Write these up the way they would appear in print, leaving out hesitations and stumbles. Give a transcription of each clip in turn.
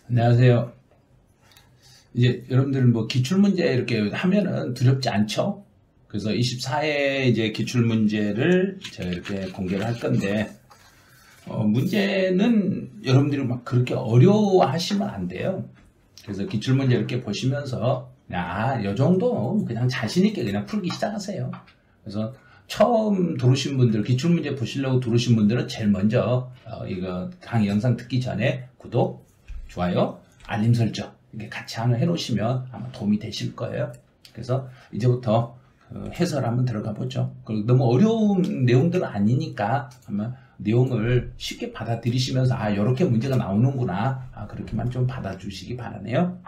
안녕하세요. 이제 여러분들 뭐 기출문제 이렇게 하면은 두렵지 않죠? 그래서 24회 이제 기출문제를 제가 이렇게 공개를 할 건데, 문제는 여러분들이 막 그렇게 어려워하시면 안 돼요. 그래서 기출문제 이렇게 보시면서, 요 정도 그냥 자신있게 그냥 풀기 시작하세요. 그래서 처음 들어오신 분들, 기출문제 보시려고 들어오신 분들은 제일 먼저, 이거 강의 영상 듣기 전에 구독, 좋아요, 알림 설정 이렇게 같이 하나 해놓으시면 아마 도움이 되실 거예요. 그래서 이제부터 해설 한번 들어가 보죠. 너무 어려운 내용들은 아니니까 아마 내용을 쉽게 받아들이시면서 이렇게 문제가 나오는구나, 그렇게만 좀 받아주시기 바라네요.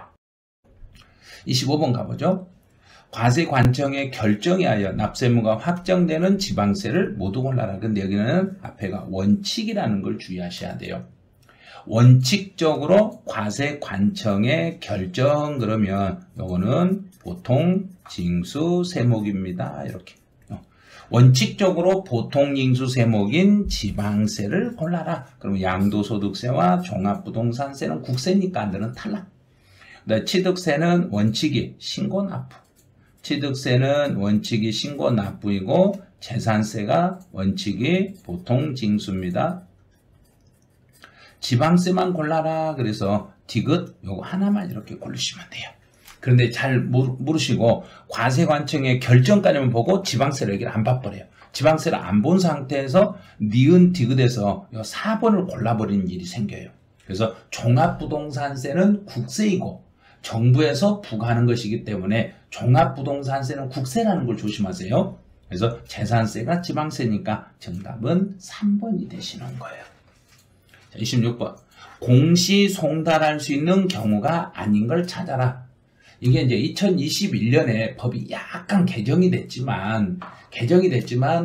25번 가보죠. 과세관청의 결정에 하여 납세무가 확정되는 지방세를 모두 골라라. 근데 여기는 앞에가 원칙이라는 걸 주의하셔야 돼요. 원칙적으로 과세관청의 결정, 그러면 요거는 보통, 징수, 세목입니다. 이렇게 원칙적으로 보통, 징수, 세목인 지방세를 골라라. 그럼 양도소득세와 종합부동산세는 국세니까 안되는 탈락. 취득세는 원칙이 신고납부, 취득세는 원칙이 신고납부이고 재산세가 원칙이 보통, 징수입니다. 지방세만 골라라. 그래서 디귿 요거 하나만 이렇게 고르시면 돼요. 그런데 잘 모르시고 과세관청의 결정까지만 보고 지방세를 여기를 안 봐버려요. 지방세를 안 본 상태에서 니은 디귿에서 요 4번을 골라버리는 일이 생겨요. 그래서 종합부동산세는 국세이고 정부에서 부과하는 것이기 때문에 종합부동산세는 국세라는 걸 조심하세요. 그래서 재산세가 지방세니까 정답은 3번이 되시는 거예요. 자, 26번. 공시 송달할 수 있는 경우가 아닌 걸 찾아라. 이게 이제 2021년에 법이 약간 개정이 됐지만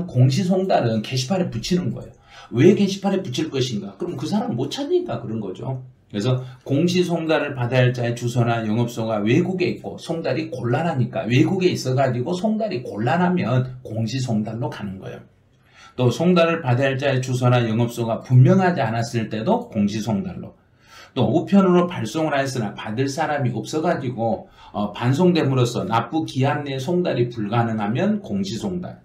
공시 송달은 게시판에 붙이는 거예요. 왜 게시판에 붙일 것인가? 그럼 그 사람 못 찾으니까 그런 거죠. 그래서 공시 송달을 받아야 할 자의 주소나 영업소가 외국에 있고 송달이 곤란하니까, 외국에 있어가지고 송달이 곤란하면 공시 송달로 가는 거예요. 또 송달을 받아야 할 자의 주소나 영업소가 분명하지 않았을 때도 공시송달로, 또 우편으로 발송을 하였으나 받을 사람이 없어가지고 반송됨으로써 납부 기한 내 송달이 불가능하면 공시송달,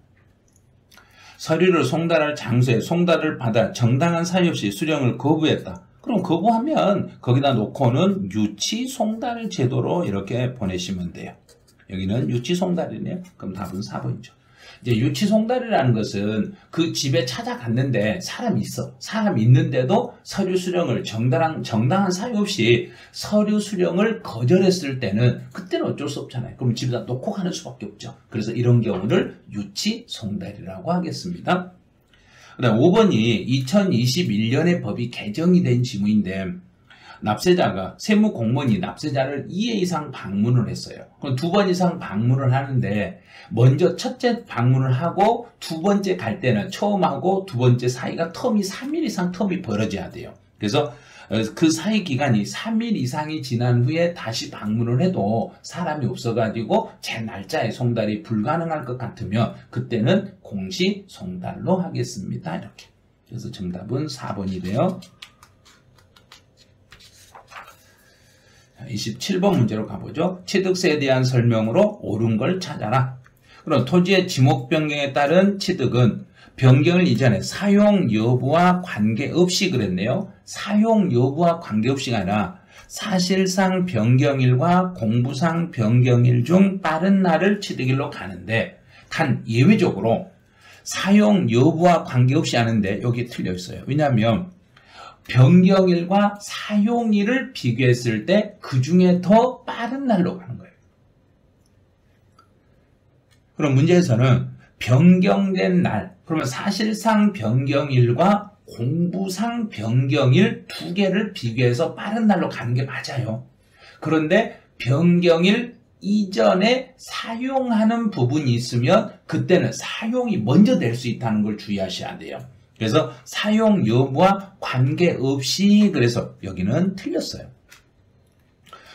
서류를 송달할 장소에 송달을 받아 정당한 사유 없이 수령을 거부했다. 그럼 거부하면 거기다 놓고는 유치송달 제도로 이렇게 보내시면 돼요. 여기는 유치송달이네요. 그럼 답은 4번이죠. 이제 유치송달이라는 것은 그 집에 찾아갔는데 사람이 있어. 사람이 있는데도 서류 수령을 정당한 사유 없이 서류 수령을 거절했을 때는, 그때는 어쩔 수 없잖아요. 그럼 집에다 놓고 가는 수밖에 없죠. 그래서 이런 경우를 유치송달이라고 하겠습니다. 그 다음 5번이 2021년에 법이 개정이 된 지문인데, 납세자가, 세무공무원이 납세자를 2회 이상 방문을 했어요. 그럼 2번 이상 방문을 하는데, 먼저 첫째 방문을 하고 두 번째 갈 때는 처음하고 두 번째 사이가 텀이 3일 이상 텀이 벌어져야 돼요. 그래서 그 사이 기간이 3일 이상이 지난 후에 다시 방문을 해도 사람이 없어가지고 제 날짜에 송달이 불가능할 것 같으면 그때는 공시 송달로 하겠습니다. 이렇게. 그래서 정답은 4번이 돼요. 27번 문제로 가보죠. 취득세에 대한 설명으로 옳은 걸 찾아라. 그럼 토지의 지목 변경에 따른 취득은 변경을 이전에 사용 여부와 관계없이 그랬네요. 사용 여부와 관계없이가 아니라 사실상 변경일과 공부상 변경일 중 빠른 날을 취득일로 가는데, 단 예외적으로 사용 여부와 관계없이 하는데 여기 틀려 있어요. 왜냐하면 변경일과 사용일을 비교했을 때 그 중에 더 빠른 날로 가는 거예요. 그럼 문제에서는 변경된 날, 그러면 사실상 변경일과 공부상 변경일 두 개를 비교해서 빠른 날로 가는 게 맞아요. 그런데 변경일 이전에 사용하는 부분이 있으면 그때는 사용이 먼저 될 수 있다는 걸 주의하셔야 돼요. 그래서 사용 여부와 관계없이, 그래서 여기는 틀렸어요.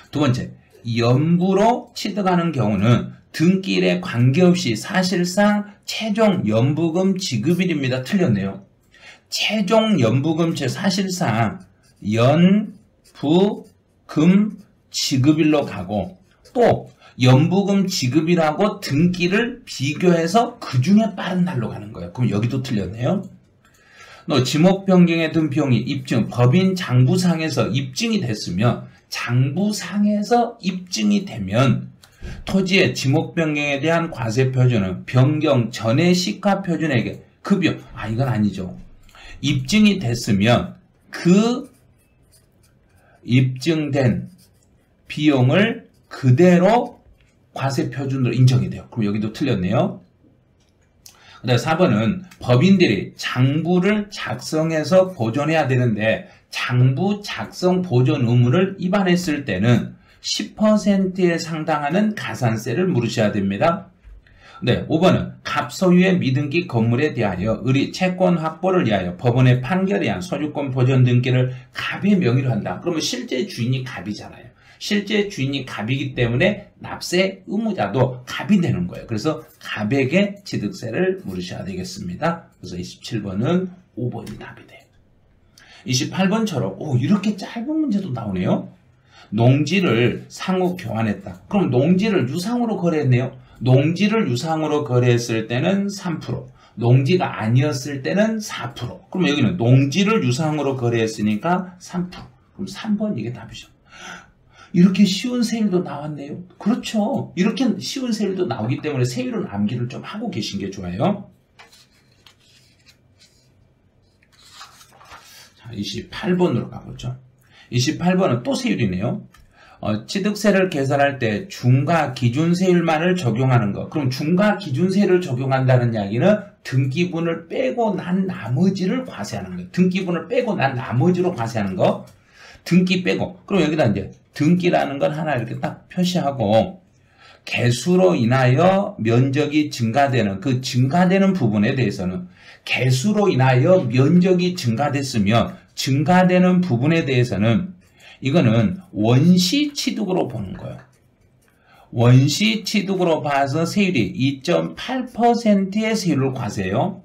두 번째, 연부로 취득하는 경우는 등기일에 관계없이 사실상 최종 연부금 지급일입니다. 틀렸네요. 최종 연부금, 즉 사실상 연부 금 지급일로 가고 또 연부금 지급이라고 등기를 비교해서 그 중에 빠른 날로 가는 거예요. 그럼 여기도 틀렸네요. 너 지목 변경에 든 비용이 입증, 법인 장부상에서 입증이 됐으면 장부상에서 입증이 되면 토지의 지목 변경에 대한 과세 표준은 변경 전의 시가 표준에게 그 비용, 이건 아니죠. 입증이 됐으면 그 입증된 비용을 그대로 과세 표준으로 인정이 돼요. 그럼 여기도 틀렸네요. 그 다음에 4번은 법인들이 장부를 작성해서 보존해야 되는데 장부 작성 보존 의무를 위반했을 때는 10%에 상당하는 가산세를 물으셔야 됩니다. 네, 5번은 갑 소유의 미등기 건물에 대하여 의리 채권 확보를 위하여 법원의 판결에 의한 소유권 보존 등기를 갑의 명의로 한다. 그러면 실제 주인이 갑이잖아요. 실제 주인이 갑이기 때문에 납세 의무자도 갑이 되는 거예요. 그래서 갑에게 취득세를 물으셔야 되겠습니다. 그래서 27번은 5번이 답이 돼요. 28번처럼 이렇게 짧은 문제도 나오네요. 농지를 상호 교환했다. 그럼 농지를 유상으로 거래했네요. 농지를 유상으로 거래했을 때는 3%, 농지가 아니었을 때는 4%. 그럼 여기는 농지를 유상으로 거래했으니까 3%. 그럼 3번 이게 답이죠. 이렇게 쉬운 세율도 나왔네요. 그렇죠. 이렇게 쉬운 세율도 나오기 때문에 세율은 암기를 좀 하고 계신 게 좋아요. 자, 28번으로 가보죠. 28번은 또 세율이네요. 취득세를 계산할 때 중과 기준세율만을 적용하는 거. 그럼 중과 기준세율을 적용한다는 이야기는 등기분을 빼고 난 나머지를 과세하는 거예요. 등기분을 빼고 난 나머지로 과세하는 거. 등기 빼고. 그럼 여기다 이제 등기라는 건 하나 이렇게 딱 표시하고 개수로 인하여 면적이 증가되는 그 증가되는 부분에 대해서는 개수로 인하여 면적이 증가됐으면 증가되는 부분에 대해서는 이거는 원시 취득으로 보는 거예요. 원시 취득으로 봐서 세율이 2.8%의 세율을 과세해요.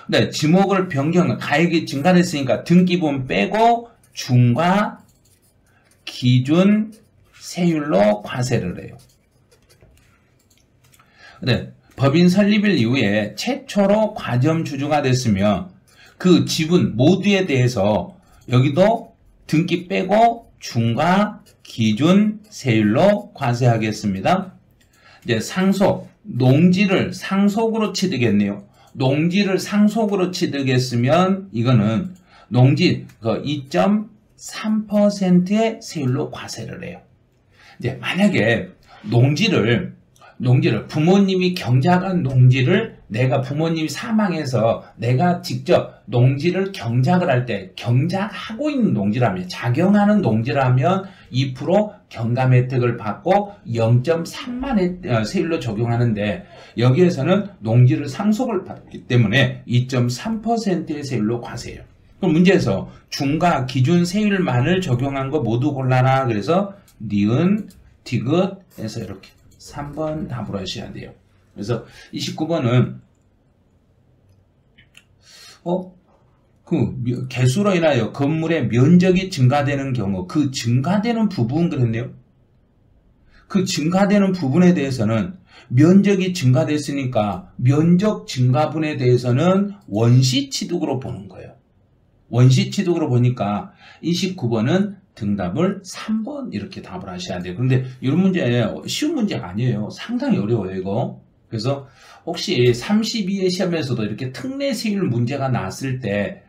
네, 지목을 변경, 가액이 증가됐으니까 등기분 빼고 중과 기준 세율로 과세를 해요. 네, 법인 설립일 이후에 최초로 과점주주가 됐으면 그 지분 모두에 대해서 여기도 등기 빼고 중과 기준 세율로 과세하겠습니다. 이제 상속, 농지를 상속으로 취득했네요. 농지를 상속으로 취득했으면 이거는 농지 2.3%의 세율로 과세를 해요. 이제 만약에 농지를 부모님이 경작한 농지를 내가 부모님이 사망해서 내가 직접 농지를 경작을 할 때 경작하고 있는 농지라면 작용하는 농지라면 2% 경감 혜택을 받고 0.3만 세율로 적용하는데 여기에서는 농지를 상속을 받기 때문에 2.3%의 세율로 과세해요. 그럼 문제에서 중과 기준 세율만을 적용한 거 모두 골라라. 그래서 니은, 디귿에서 이렇게 3번 답으로 하셔야 돼요. 그래서 29번은 개수로 인하여 건물의 면적이 증가되는 경우 그 증가되는 부분 그랬네요. 그 증가되는 부분에 대해서는 면적이 증가됐으니까 면적 증가분에 대해서는 원시 취득으로 보는 거예요. 원시 취득으로 보니까 29번은 등답을 3번 이렇게 답을 하셔야 돼요. 그런데 이런 문제 쉬운 문제가 아니에요. 상당히 어려워요 이거. 그래서 혹시 32회 시험에서도 이렇게 특례 세율 문제가 나왔을 때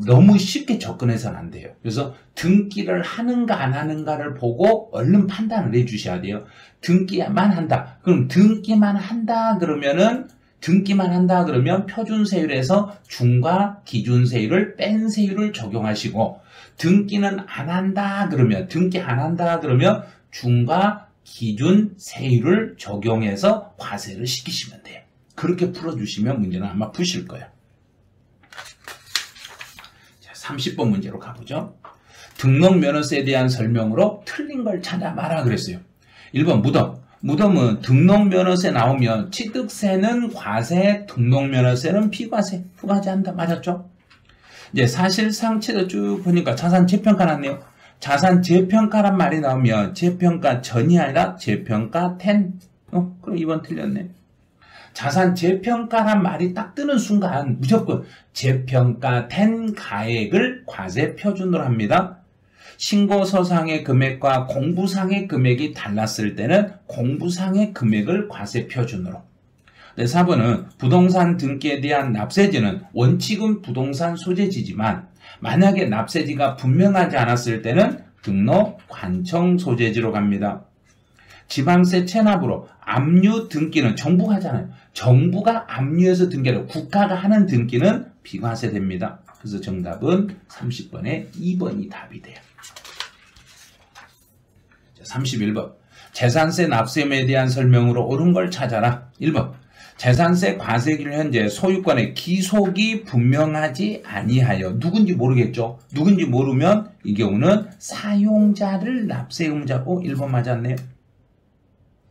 너무 쉽게 접근해서는 안 돼요. 그래서 등기를 하는가 안 하는가를 보고 얼른 판단을 해 주셔야 돼요. 등기만 한다. 그럼 등기만 한다 그러면 표준세율에서 중과 기준세율을 뺀 세율을 적용하시고 등기는 안 한다 그러면 중과 기준 세율을 적용해서 과세를 시키시면 돼요. 그렇게 풀어주시면 문제는 아마 푸실 거예요. 자, 30번 문제로 가보죠. 등록면허세에 대한 설명으로 틀린 걸 찾아봐라 그랬어요. 1번 무덤은 등록면허세 나오면 취득세는 과세, 등록면허세는 비과세, 부과세한다. 맞았죠? 이제 사실상 쭉 보니까 자산 재평가 났네요. 자산 재평가란 말이 나오면 재평가 전이 아니라 재평가 텐. 그럼 2번 틀렸네. 자산 재평가란 말이 딱 뜨는 순간 무조건 재평가 텐 가액을 과세 표준으로 합니다. 신고서상의 금액과 공부상의 금액이 달랐을 때는 공부상의 금액을 과세 표준으로. 4번은 부동산 등기에 대한 납세지는 원칙은 부동산 소재지지만 만약에 납세지가 분명하지 않았을 때는 등록 관청 소재지로 갑니다. 지방세 체납으로 압류 등기는 정부가 하잖아요. 정부가 압류해서 등기를 국가가 하는 등기는 비과세됩니다. 그래서 정답은 30번에 2번이 답이 돼요. 31번 재산세 납세에 대한 설명으로 옳은 걸 찾아라. 1번 재산세 과세기를 현재 소유권의 기속이 분명하지 아니하여 누군지 모르겠죠. 누군지 모르면 이 경우는 사용자를 납세 의무자고 1번 맞았네요.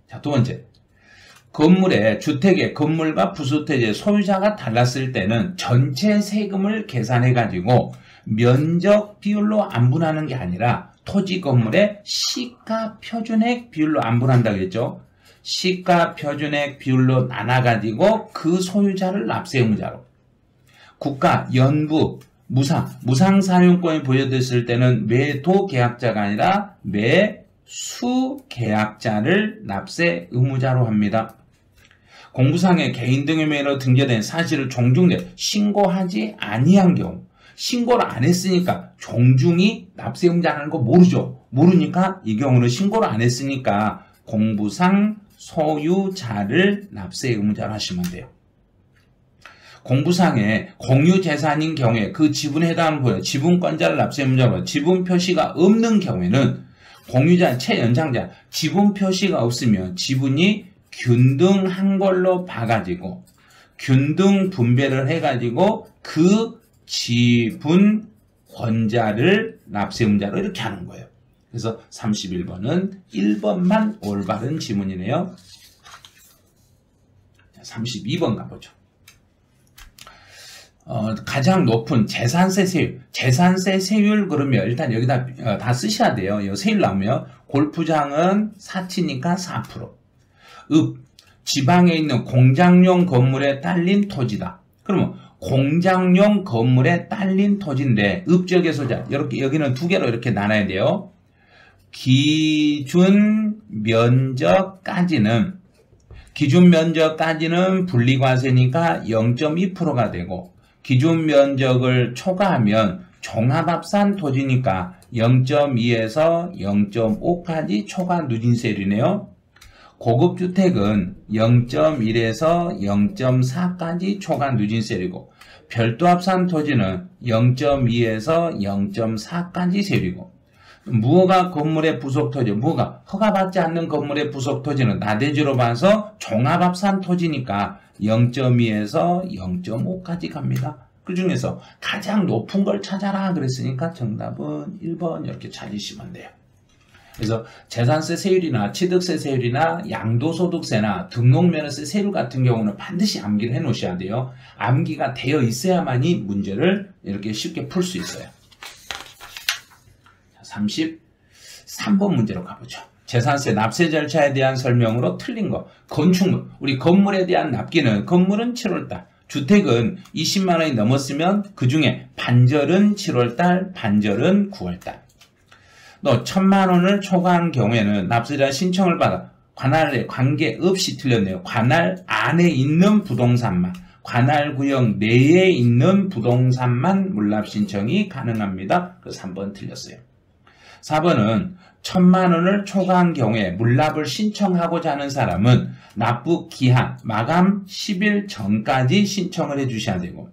자, 두 번째 건물의 주택의 건물과 부수토지의 소유자가 달랐을 때는 전체 세금을 계산해 가지고 면적 비율로 안분하는 게 아니라 토지 건물의 시가 표준액 비율로 안분한다고 했죠. 시가 표준액 비율로 나눠가지고 그 소유자를 납세 의무자로. 국가, 연부, 무상 사용권이 부여됐을 때는 매도 계약자가 아니라 매수 계약자를 납세 의무자로 합니다. 공부상의 개인 등의 명의로 등재된 사실을 종중돼 신고하지 아니한 경우 신고를 안 했으니까 종중이 납세 의무자라는 거 모르죠. 모르니까 이 경우는 신고를 안 했으니까 공부상 소유자를 납세 의무자로 하시면 돼요. 공부상의 공유재산인 경우에 그 지분에 해당하는 부여 지분권자를 납세 의무자로 지분 표시가 없는 경우에는 공유자 최연장자 지분 표시가 없으면 지분이 균등한 걸로 봐가지고 균등 분배를 해가지고 그 지분 권자를 납세 의무자로 이렇게 하는 거예요. 그래서 31번은 1번만 올바른 지문이네요. 32번 가보죠. 가장 높은 재산세 세율. 재산세 세율 그러면 일단 여기다 다 쓰셔야 돼요. 이 세율 나오면 골프장은 사치니까 4%. 지방에 있는 공장용 건물에 딸린 토지다. 그러면 공장용 건물에 딸린 토지인데 읍지역의 소자 이렇게 여기는 두 개로 이렇게 나눠야 돼요. 기준 면적까지는 분리과세니까 0.2%가 되고 기준 면적을 초과하면 종합합산 토지니까 0.2에서 0.5까지 초과 누진세율이네요. 고급주택은 0.1에서 0.4까지 초과 누진세율이고 별도합산 토지는 0.2에서 0.4까지 세율이고 무허가 건물의 부속토지, 무허가 허가받지 않는 건물의 부속토지는 나대지로 봐서 종합합산 토지니까 0.2에서 0.5까지 갑니다. 그 중에서 가장 높은 걸 찾아라 그랬으니까 정답은 1번 이렇게 찾으시면 돼요. 그래서 재산세 세율이나 취득세 세율이나 양도소득세나 등록면허세 세율 같은 경우는 반드시 암기를 해 놓으셔야 돼요. 암기가 되어 있어야만이 문제를 이렇게 쉽게 풀 수 있어요. 33번 문제로 가보죠. 재산세 납세 절차에 대한 설명으로 틀린 거. 건축물, 우리 건물에 대한 납기는 건물은 7월달, 주택은 20만 원이 넘었으면 그 중에 반절은 7월달, 반절은 9월달. 너 1000만 원을 초과한 경우에는 납세자 신청을 받아 관할에 관계없이 틀렸네요. 관할 안에 있는 부동산만, 관할 구역 내에 있는 부동산만 물납 신청이 가능합니다. 그래서 3번 틀렸어요. 4번은 1000만 원을 초과한 경우에 물납을 신청하고자 하는 사람은 납부 기한 마감 10일 전까지 신청을 해주셔야 되고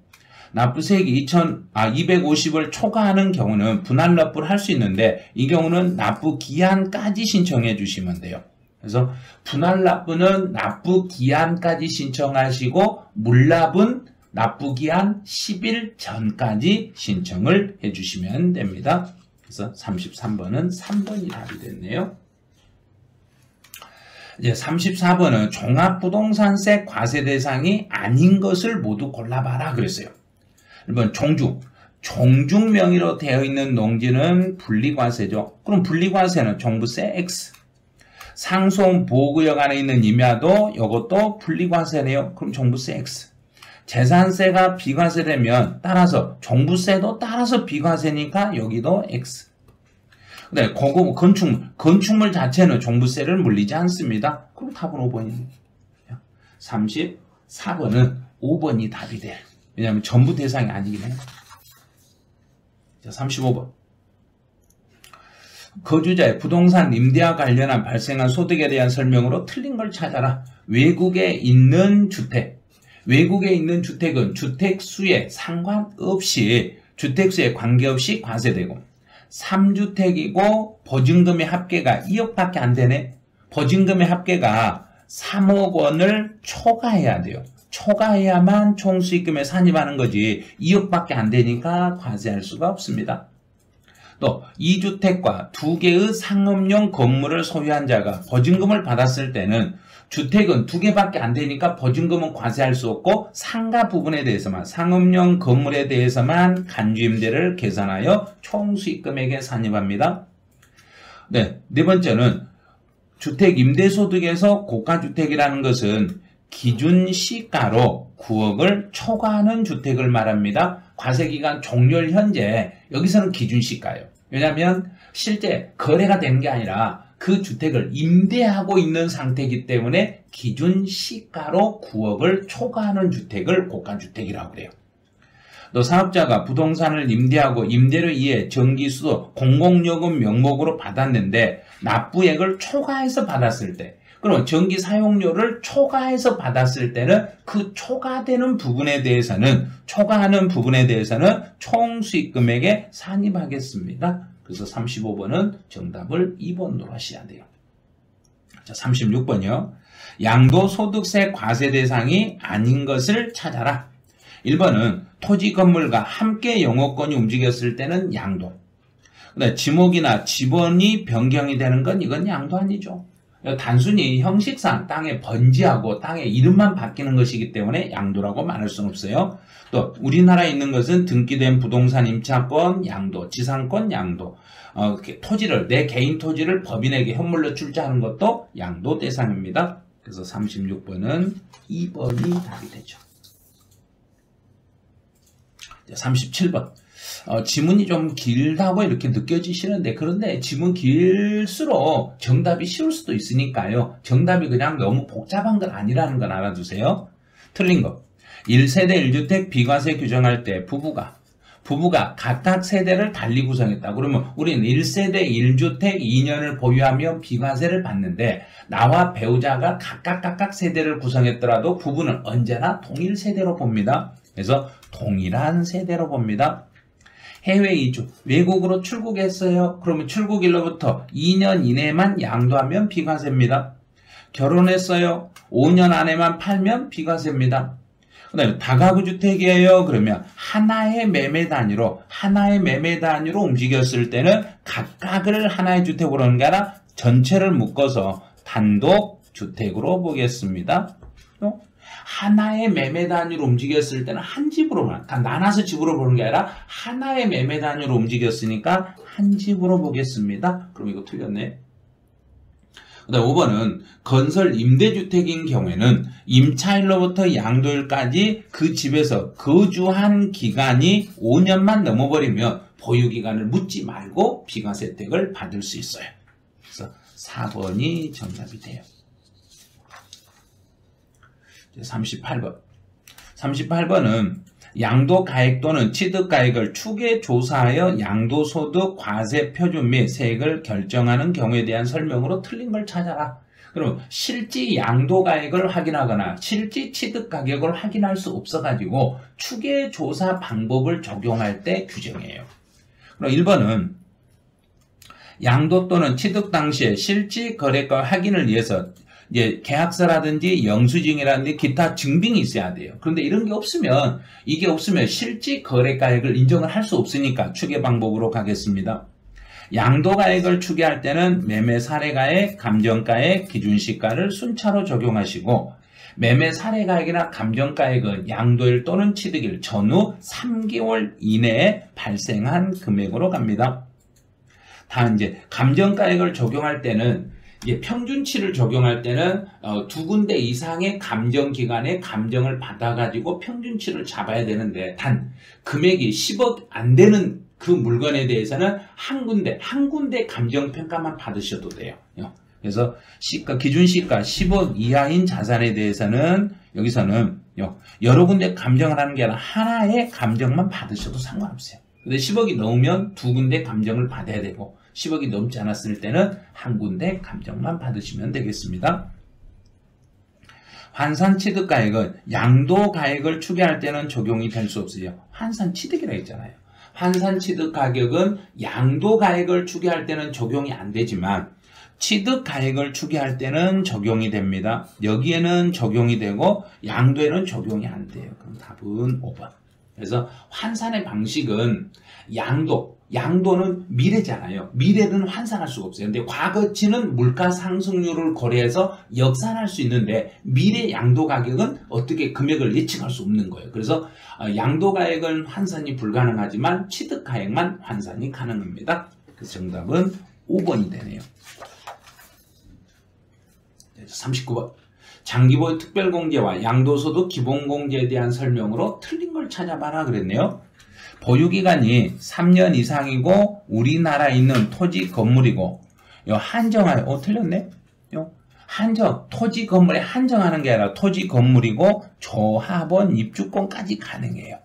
납부세액이 250을 초과하는 경우는 분할 납부를 할 수 있는데 이 경우는 납부 기한까지 신청해 주시면 돼요. 그래서 분할 납부는 납부 기한까지 신청하시고 물납은 납부 기한 10일 전까지 신청을 해 주시면 됩니다. 그래서 33번은 3번이 답이 됐네요. 이제 34번은 종합부동산세 과세 대상이 아닌 것을 모두 골라봐라 그랬어요. 1번 종중. 종중 명의로 되어 있는 농지는 분리과세죠. 그럼 분리과세는 종부세 X. 상속 보호구역 안에 있는 임야도 이것도 분리과세네요. 그럼 종부세 X. 재산세가 비과세되면 따라서 종부세도 따라서 비과세니까 여기도 X. 네, 건축물 자체는 종부세를 물리지 않습니다. 그럼 답은 5번입니다. 34번은 5번이 답이 돼요. 왜냐하면 전부 대상이 아니긴 해요. 자, 35번. 거주자의 부동산 임대와 관련한 발생한 소득에 대한 설명으로 틀린 걸 찾아라. 외국에 있는 주택. 외국에 있는 주택은 주택수에 상관없이, 주택수에 관계없이 과세되고, 3주택이고 보증금의 합계가 2억밖에 안 되네. 보증금의 합계가 3억 원을 초과해야 돼요. 초과해야만 총수익금에 산입하는 거지 2억밖에 안 되니까 과세할 수가 없습니다. 또 2주택과 2개의 상업용 건물을 소유한 자가 보증금을 받았을 때는 주택은 2개밖에 안 되니까 보증금은 과세할 수 없고 상가 부분에 대해서만, 상업용 건물에 대해서만 간주임대를 계산하여 총수익금액에 산입합니다. 네, 네 번째는 주택 임대소득에서 고가주택이라는 것은 기준 시가로 9억을 초과하는 주택을 말합니다. 과세기간 종료일 현재 여기서는 기준 시가예요. 왜냐하면 실제 거래가 되는 게 아니라 그 주택을 임대하고 있는 상태이기 때문에 기준 시가로 9억을 초과하는 주택을 고가주택이라고 그래요. 또 사업자가 부동산을 임대하고 임대료 이외에 전기수도 공공요금 명목으로 받았는데 납부액을 초과해서 받았을 때, 그럼 전기 사용료를 초과해서 받았을 때는 그 초과하는 부분에 대해서는 총수익금액에 산입하겠습니다. 그래서 35번은 정답을 2번으로 하셔야 돼요. 자, 36번이요. 양도소득세 과세 대상이 아닌 것을 찾아라. 1번은 토지 건물과 함께 영업권이 움직였을 때는 양도. 지목이나 지번이 변경이 되는 건 이건 양도 아니죠. 단순히 형식상 땅에 번지하고 땅의 이름만 바뀌는 것이기 때문에 양도라고 말할 수는 없어요. 또 우리나라에 있는 것은 등기된 부동산 임차권 양도, 지상권 양도, 토지를, 내 개인 토지를 법인에게 현물로 출자하는 것도 양도 대상입니다. 그래서 36번은 2번이 답이 되죠. 37번. 지문이 좀 길다고 이렇게 느껴지시는데, 그런데 지문 길수록 정답이 쉬울 수도 있으니까요. 정답이 그냥 너무 복잡한 건 아니라는 건 알아두세요. 틀린 거. 1세대 1주택 비과세 규정할 때 부부가 각각 세대를 달리 구성했다. 그러면 우리는 1세대 1주택 2년을 보유하며 비과세를 받는데, 나와 배우자가 각각 세대를 구성했더라도 부부는 언제나 동일 세대로 봅니다. 그래서 동일한 세대로 봅니다. 해외 이주, 외국으로 출국했어요. 그러면 출국일로부터 2년 이내만 양도하면 비과세입니다. 결혼했어요. 5년 안에만 팔면 비과세입니다. 그 다음에 다가구 주택이에요. 그러면 하나의 매매 단위로 움직였을 때는 각각을 하나의 주택으로 하는 게 아니라 전체를 묶어서 단독 주택으로 보겠습니다. 하나의 매매 단위로 움직였을 때는 한 집으로만, 다 나눠서 집으로 보는 게 아니라 하나의 매매 단위로 움직였으니까 한 집으로 보겠습니다. 그럼 이거 틀렸네. 그 다음 5번은 건설 임대주택인 경우에는 임차일로부터 양도일까지 그 집에서 거주한 기간이 5년만 넘어버리면 보유기간을 묻지 말고 비과세 혜택을 받을 수 있어요. 그래서 4번이 정답이 돼요. 38번은 양도가액 또는 취득가액을 추계 조사하여 양도소득 과세 표준 및 세액을 결정하는 경우에 대한 설명으로 틀린 걸 찾아라. 그럼 실제 양도가액을 확인하거나 실제 취득가격을 확인할 수 없어가지고 추계 조사 방법을 적용할 때 규정이에요. 그럼 1번은 양도 또는 취득 당시에 실제 거래가 확인을 위해서 이제 계약서라든지 영수증이라든지 기타 증빙이 있어야 돼요. 그런데 이런 게 없으면, 이게 없으면 실제 거래가액을 인정을 할 수 없으니까 추계 방법으로 가겠습니다. 양도가액을 추계할 때는 매매 사례가액, 감정가액, 기준시가를 순차로 적용하시고, 매매 사례가액이나 감정가액은 양도일 또는 취득일 전후 3개월 이내에 발생한 금액으로 갑니다. 다음 이제 감정가액을 적용할 때는 이게 평균치를 적용할 때는 두 군데 이상의 감정기관에 감정을 받아가지고 평균치를 잡아야 되는데 단 금액이 10억 안 되는 그 물건에 대해서는 한 군데 감정평가만 받으셔도 돼요. 그래서 시가, 기준시가 10억 이하인 자산에 대해서는 여기서는 여러 군데 감정을 하는 게 아니라 하나의 감정만 받으셔도 상관없어요. 근데 10억이 넘으면 두 군데 감정을 받아야 되고 10억이 넘지 않았을 때는 한 군데 감정만 받으시면 되겠습니다. 환산취득가액은 양도가액을 추계할 때는 적용이 될 수 없어요. 환산취득이라고 했잖아요. 환산취득가격은 양도가액을 추계할 때는 적용이 안 되지만 취득가액을 추계할 때는 적용이 됩니다. 여기에는 적용이 되고 양도에는 적용이 안 돼요. 그럼 답은 5번. 그래서 환산의 방식은 양도는 미래잖아요. 미래는 환산할 수가 없어요. 근데 과거치는 물가 상승률을 고려해서 역산할 수 있는데 미래 양도 가격은 어떻게 금액을 예측할 수 없는 거예요. 그래서 양도 가액은 환산이 불가능하지만 취득 가액만 환산이 가능합니다. 그래서 정답은 5번이 되네요. 39번. 장기보유 특별공제와 양도소득 기본공제에 대한 설명으로 틀린 걸 찾아봐라 그랬네요. 보유기간이 3년 이상이고 우리나라에 있는 토지 건물이고 한정하여 틀렸네? 토지 건물에 한정하는 게 아니라 토지 건물이고 조합원 입주권까지 가능해요.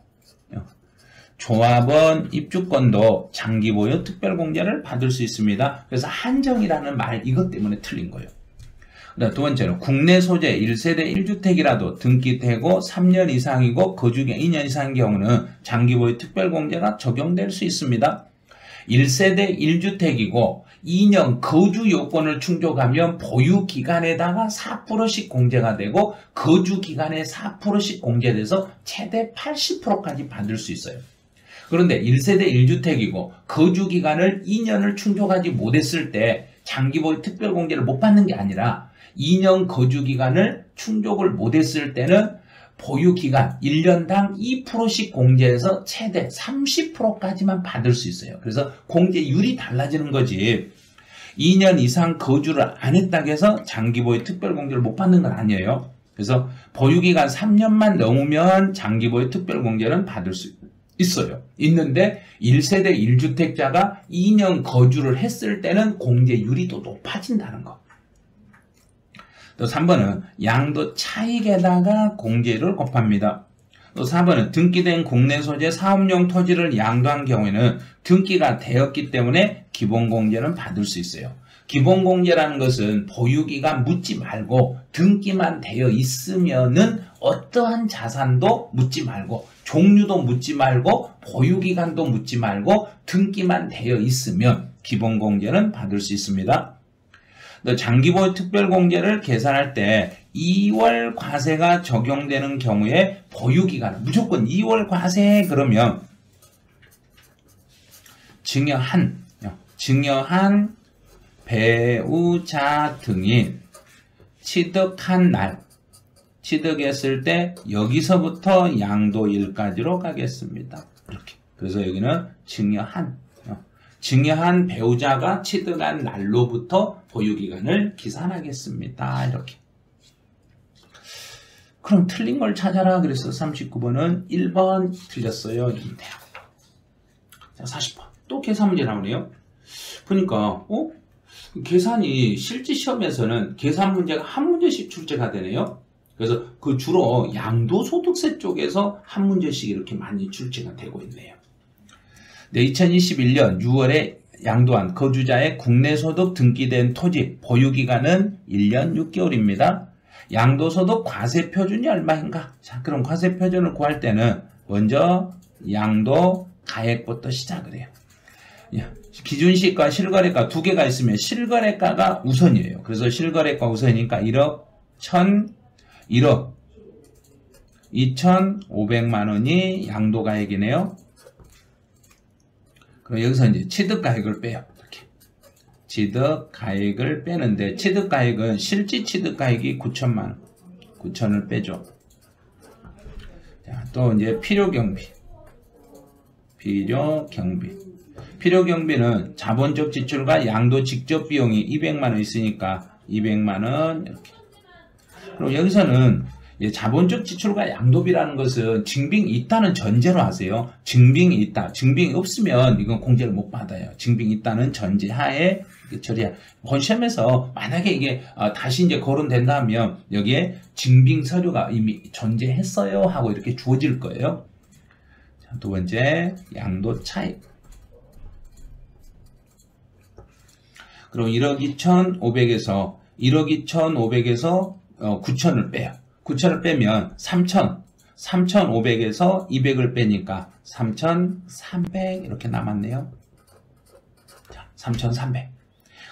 조합원 입주권도 장기보유 특별공제를 받을 수 있습니다. 그래서 한정이라는 말 이것 때문에 틀린 거예요. 두 번째로 국내 소재 1세대 1주택이라도 등기되고 3년 이상이고 거주기 2년 이상인 경우는 장기보유 특별공제가 적용될 수 있습니다. 1세대 1주택이고 2년 거주 요건을 충족하면 보유기간에다가 4%씩 공제가 되고 거주기간에 4%씩 공제돼서 최대 80%까지 받을 수 있어요. 그런데 1세대 1주택이고 거주기간을 2년을 충족하지 못했을 때 장기보유 특별공제를 못 받는 게 아니라 2년 거주기간을 충족을 못했을 때는 보유기간 1년당 2%씩 공제해서 최대 30%까지만 받을 수 있어요. 그래서 공제율이 달라지는 거지 2년 이상 거주를 안 했다고 해서 장기보유 특별공제를 못 받는 건 아니에요. 그래서 보유기간 3년만 넘으면 장기보유 특별공제는 받을 수 있어요. 있는데 1세대 1주택자가 2년 거주를 했을 때는 공제율이 더 높아진다는 거. 또 3번은 양도 차익에다가 공제율을 곱합니다. 또 4번은 등기된 국내 소재 사업용 토지를 양도한 경우에는 등기가 되었기 때문에 기본공제는 받을 수 있어요. 기본공제라는 것은 보유기간 묻지 말고 등기만 되어 있으면은 어떠한 자산도 묻지 말고 종류도 묻지 말고 보유기간도 묻지 말고 등기만 되어 있으면 기본공제는 받을 수 있습니다. 장기보유 특별공제를 계산할 때 2월 과세가 적용되는 경우에 보유기간은 무조건 2월 과세 그러면 증여한 배우자 등이 취득한 날 취득했을 때 여기서부터 양도일까지로 가겠습니다. 이렇게. 그래서 여기는 증여한 배우자가 취득한 날로부터 보유기간을 계산하겠습니다. 이렇게. 그럼 틀린 걸 찾아라. 그래서 39번은 1번 틀렸어요. 이러면 돼요. 자, 40번. 또 계산 문제 나오네요. 보니까, 계산이 실제 시험에서는 계산 문제가 한 문제씩 출제가 되네요. 그래서 그 주로 양도소득세 쪽에서 한 문제씩 이렇게 많이 출제가 되고 있네요. 2021년 6월에 양도한 거주자의 국내소득 등기된 토지 보유기간은 1년 6개월입니다. 양도소득 과세표준이 얼마인가? 자, 그럼 과세표준을 구할 때는 먼저 양도가액부터 시작을 해요. 기준시가 실거래가 두 개가 있으면 실거래가가 우선이에요. 그래서 실거래가 우선이니까 1억 2,500만 원이 양도가액이네요. 그럼 여기서 이제 취득가액을 빼요. 이렇게. 취득가액을 빼는데 취득가액은 실질 취득가액이 9천만 원. 9천을 빼죠. 자, 또 이제 필요경비. 필요경비는 자본적 지출과 양도 직접 비용이 200만원 있으니까 200만원 이렇게. 그리고 여기서는 자본적 지출과 양도비라는 것은 증빙이 있다는 전제로 하세요. 증빙이 있다. 증빙이 없으면 이건 공제를 못 받아요. 증빙이 있다는 전제하에 처리해. 본 시험에서 만약에 이게 다시 이제 거론된다면 여기에 증빙 서류가 이미 존재했어요 하고 이렇게 주어질 거예요. 자, 두 번째 양도 차익. 그럼 1억 2,500에서 9천을 빼요. 9천을 빼면 3,500에서 200을 빼니까 3,300 이렇게 남았네요. 자, 3,300.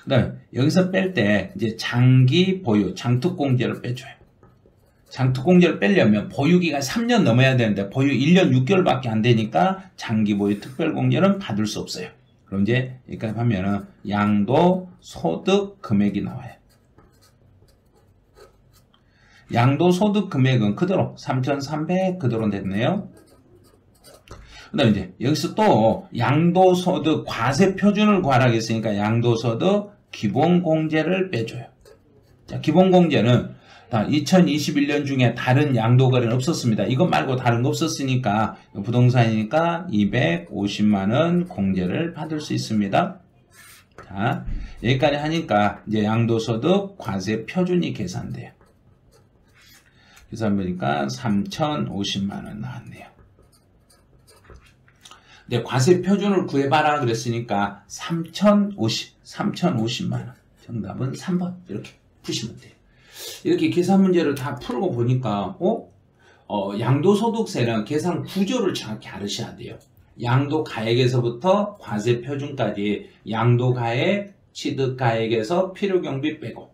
그 다음에 여기서 뺄 때 이제 장기 보유, 장특공제를 빼줘요. 장특공제를 빼려면 보유기간 3년 넘어야 되는데 보유 1년 6개월밖에 안 되니까 장기 보유 특별공제는 받을 수 없어요. 그럼 이제 여기까지 하면은 양도소득 금액이 나와요. 양도소득 금액은 그대로 3,300 그대로 됐네요. 그 다음에 이제 여기서 또 양도소득 과세 표준을 구하라겠으니까 양도소득 기본공제를 빼줘요. 자, 기본공제는 2021년 중에 다른 양도거래는 없었습니다. 이것 말고 다른 거 없었으니까 부동산이니까 250만원 공제를 받을 수 있습니다. 자, 여기까지 하니까 이제 양도소득 과세 표준이 계산돼요. 계산해보니까 3,050만원 나왔네요. 근데 과세 표준을 구해봐라 그랬으니까 3,050만원. 정답은 3번. 이렇게 푸시면 돼요. 이렇게 계산 문제를 다 풀고 보니까, 양도소득세는 계산 구조를 정확히 알으셔야 돼요. 양도가액에서부터 과세 표준까지 양도가액, 취득가액에서 필요경비 빼고,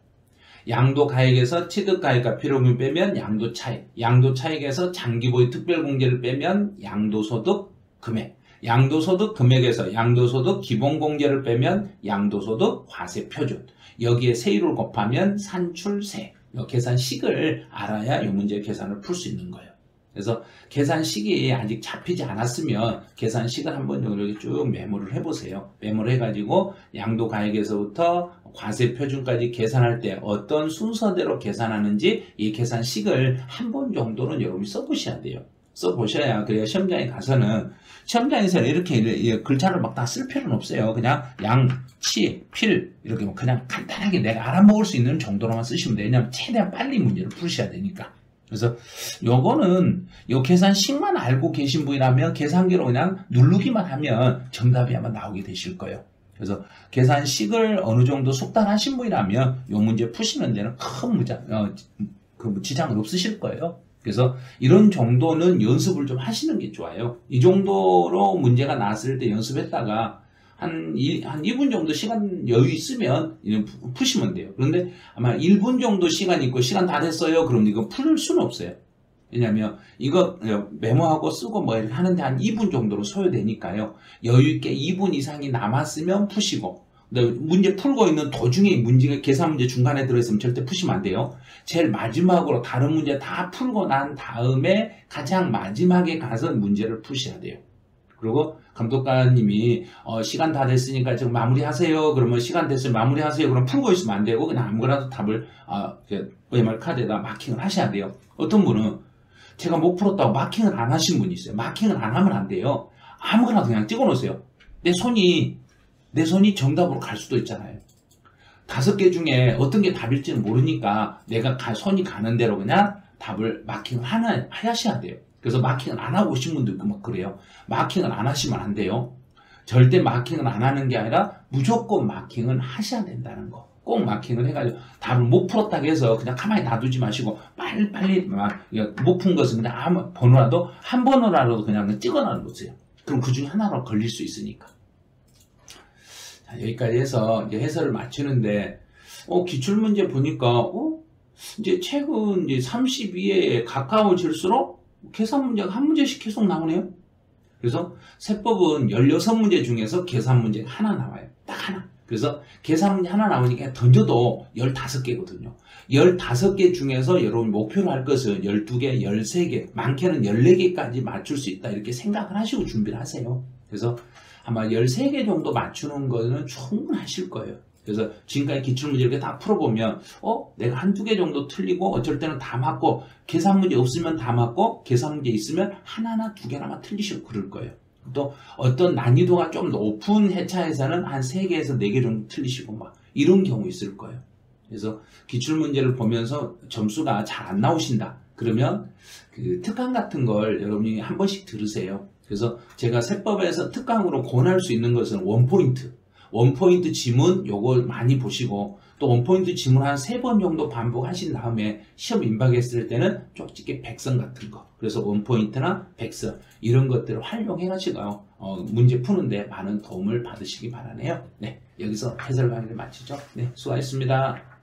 양도가액에서 취득가액과 필요경비 빼면 양도차익, 양도차익에서 장기보유 특별공제를 빼면 양도소득 금액, 양도소득 금액에서 양도소득 기본공제를 빼면 양도소득 과세 표준, 여기에 세율을 곱하면 산출세, 이 계산식을 알아야 이 문제 계산을 풀 수 있는 거예요. 그래서 계산식이 아직 잡히지 않았으면 계산식을 한번 이렇게 쭉 메모를 해보세요. 메모를 해가지고 양도가액에서부터 과세표준까지 계산할 때 어떤 순서대로 계산하는지 이 계산식을 한 번 정도는 여러분이 써보셔야 돼요. 써보셔야 그래야 시험장에 가서는 시험장에서는 이렇게 글자를 막 다 쓸 필요는 없어요. 그냥 양, 치, 필 이렇게 그냥 간단하게 내가 알아먹을 수 있는 정도로만 쓰시면 돼요. 왜냐하면 최대한 빨리 문제를 풀으셔야 되니까. 그래서 요거는 요 계산식만 알고 계신 분이라면 계산기로 그냥 누르기만 하면 정답이 아마 나오게 되실 거예요. 그래서 계산식을 어느 정도 숙달하신 분이라면 요 문제 푸시는 데는 큰 지장은 없으실 거예요. 그래서 이런 정도는 연습을 좀 하시는 게 좋아요. 이 정도로 문제가 나왔을 때 연습했다가 한 2분 정도 시간 여유 있으면 푸시면 돼요. 그런데 아마 1분 정도 시간 있고 시간 다 됐어요. 그럼 이거 풀 수는 없어요. 왜냐면 이거 메모하고 쓰고 뭐 이렇게 하는데 한 2분 정도로 소요되니까요. 여유 있게 2분 이상이 남았으면 푸시고, 문제 풀고 있는 도중에 문제가 계산 문제 중간에 들어있으면 절대 푸시면 안 돼요. 제일 마지막으로 다른 문제 다 풀고 난 다음에 가장 마지막에 가서 문제를 푸셔야 돼요. 그리고 감독관님이 시간 다 됐으니까 지금 마무리하세요. 그러면 시간 됐으면 마무리하세요. 그럼 풀고 있으면 안 되고 그냥 아무거나 답을 OMR 카드에다 마킹을 하셔야 돼요. 어떤 분은 제가 못 풀었다고 마킹을 안 하신 분이 있어요. 마킹을 안 하면 안 돼요. 아무거나 그냥 찍어 놓으세요. 내 손이 정답으로 갈 수도 있잖아요. 5개 중에 어떤 게 답일지는 모르니까 내가 손이 가는 대로 그냥 답을 마킹을 하셔야 돼요. 그래서 마킹을 안 하고 오신 분도 있고 막 그래요. 마킹을 안 하시면 안 돼요. 절대 마킹을 안 하는 게 아니라 무조건 마킹을 하셔야 된다는 거. 꼭 마킹을 해가지고 답을 못 풀었다고 해서 그냥 가만히 놔두지 마시고 빨리 못 푼 것은 그냥 아무 번호라도 한 번호라도 그냥 찍어놔 놓으세요. 그럼 그 중에 하나로 걸릴 수 있으니까. 자, 여기까지 해서 이제 해설을 마치는데, 기출문제 보니까, 이제 최근 이제 32회에 가까워질수록 계산 문제가 한 문제씩 계속 나오네요. 그래서 세법은 16문제 중에서 계산 문제가 하나 나와요. 딱 하나. 그래서 계산 문제 하나 나오니까 던져도 15개거든요. 15개 중에서 여러분이 목표로 할 것은 12개, 13개, 많게는 14개까지 맞출 수 있다. 이렇게 생각을 하시고 준비를 하세요. 그래서 아마 13개 정도 맞추는 거는 충분하실 거예요. 그래서 지금까지 기출문제 이렇게 다 풀어보면 내가 한두 개 정도 틀리고 어쩔 때는 다 맞고 계산 문제 없으면 다 맞고 계산 문제 있으면 하나나 두 개나마 틀리시고 그럴 거예요. 또 어떤 난이도가 좀 높은 회차에서는 한 3개에서 4개 정도 틀리시고 막 이런 경우 있을 거예요. 그래서 기출문제를 보면서 점수가 잘 안 나오신다. 그러면 그 특강 같은 걸 여러분이 한 번씩 들으세요. 그래서 제가 세법에서 특강으로 권할 수 있는 것은 원포인트 지문 요걸 많이 보시고 또 원포인트 지문 한 3번 정도 반복하신 다음에 시험 임박했을 때는 쪽집게 백선 같은 거 그래서 원포인트나 백선 이런 것들을 활용해 가지고 문제 푸는데 많은 도움을 받으시기 바라네요. 네, 여기서 해설 강의를 마치죠. 네, 수고하셨습니다.